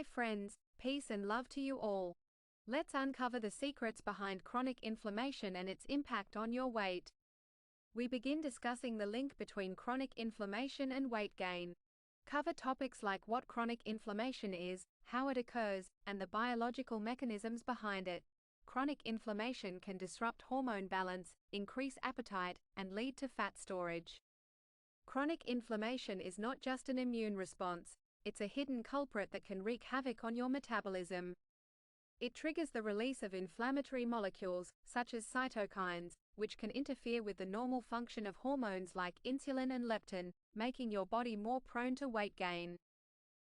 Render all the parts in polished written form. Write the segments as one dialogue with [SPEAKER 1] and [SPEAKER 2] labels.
[SPEAKER 1] friends, peace and love to you all. Let's uncover the secrets behind chronic inflammation and its impact on your weight. We begin discussing the link between chronic inflammation and weight gain. Cover topics like what chronic inflammation is, how it occurs, and the biological mechanisms behind it. Chronic inflammation can disrupt hormone balance, increase appetite, and lead to fat storage. Chronic inflammation is not just an immune response, it's a hidden culprit that can wreak havoc on your metabolism. It triggers the release of inflammatory molecules, such as cytokines, which can interfere with the normal function of hormones like insulin and leptin, making your body more prone to weight gain.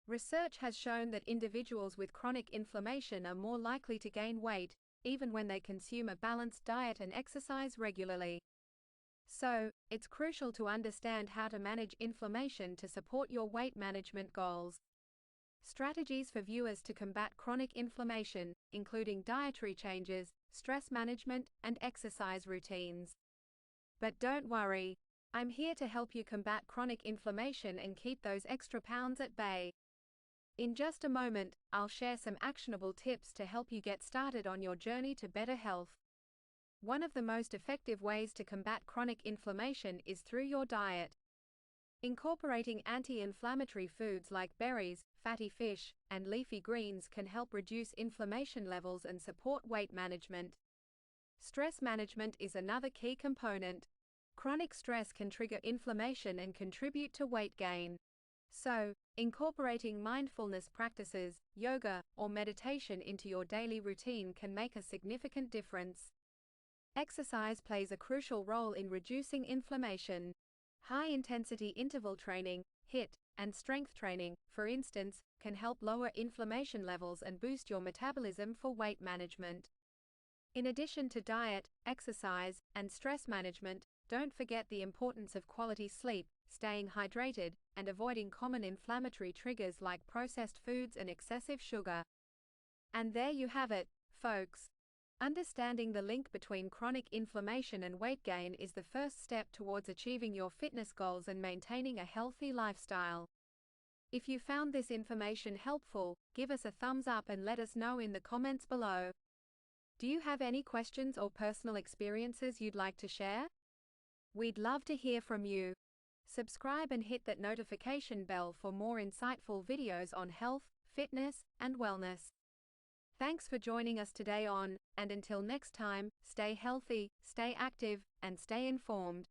[SPEAKER 1] Research has shown that individuals with chronic inflammation are more likely to gain weight, even when they consume a balanced diet and exercise regularly. So, it's crucial to understand how to manage inflammation to support your weight management goals. Strategies for viewers to combat chronic inflammation, including dietary changes, stress management, and exercise routines. But don't worry, I'm here to help you combat chronic inflammation and keep those extra pounds at bay. In just a moment, I'll share some actionable tips to help you get started on your journey to better health. One of the most effective ways to combat chronic inflammation is through your diet. Incorporating anti-inflammatory foods like berries, fatty fish, and leafy greens can help reduce inflammation levels and support weight management. Stress management is another key component. Chronic stress can trigger inflammation and contribute to weight gain. So, incorporating mindfulness practices, yoga, or meditation into your daily routine can make a significant difference. Exercise plays a crucial role in reducing inflammation. High-intensity interval training, HIIT, and strength training, for instance, can help lower inflammation levels and boost your metabolism for weight management. In addition to diet, exercise, and stress management, don't forget the importance of quality sleep, staying hydrated, and avoiding common inflammatory triggers like processed foods and excessive sugar. And there you have it, folks. Understanding the link between chronic inflammation and weight gain is the first step towards achieving your fitness goals and maintaining a healthy lifestyle. If you found this information helpful, give us a thumbs up and let us know in the comments below. Do you have any questions or personal experiences you'd like to share? We'd love to hear from you. Subscribe and hit that notification bell for more insightful videos on health, fitness, and wellness. Thanks for joining us today and until next time, stay healthy, stay active, and stay informed.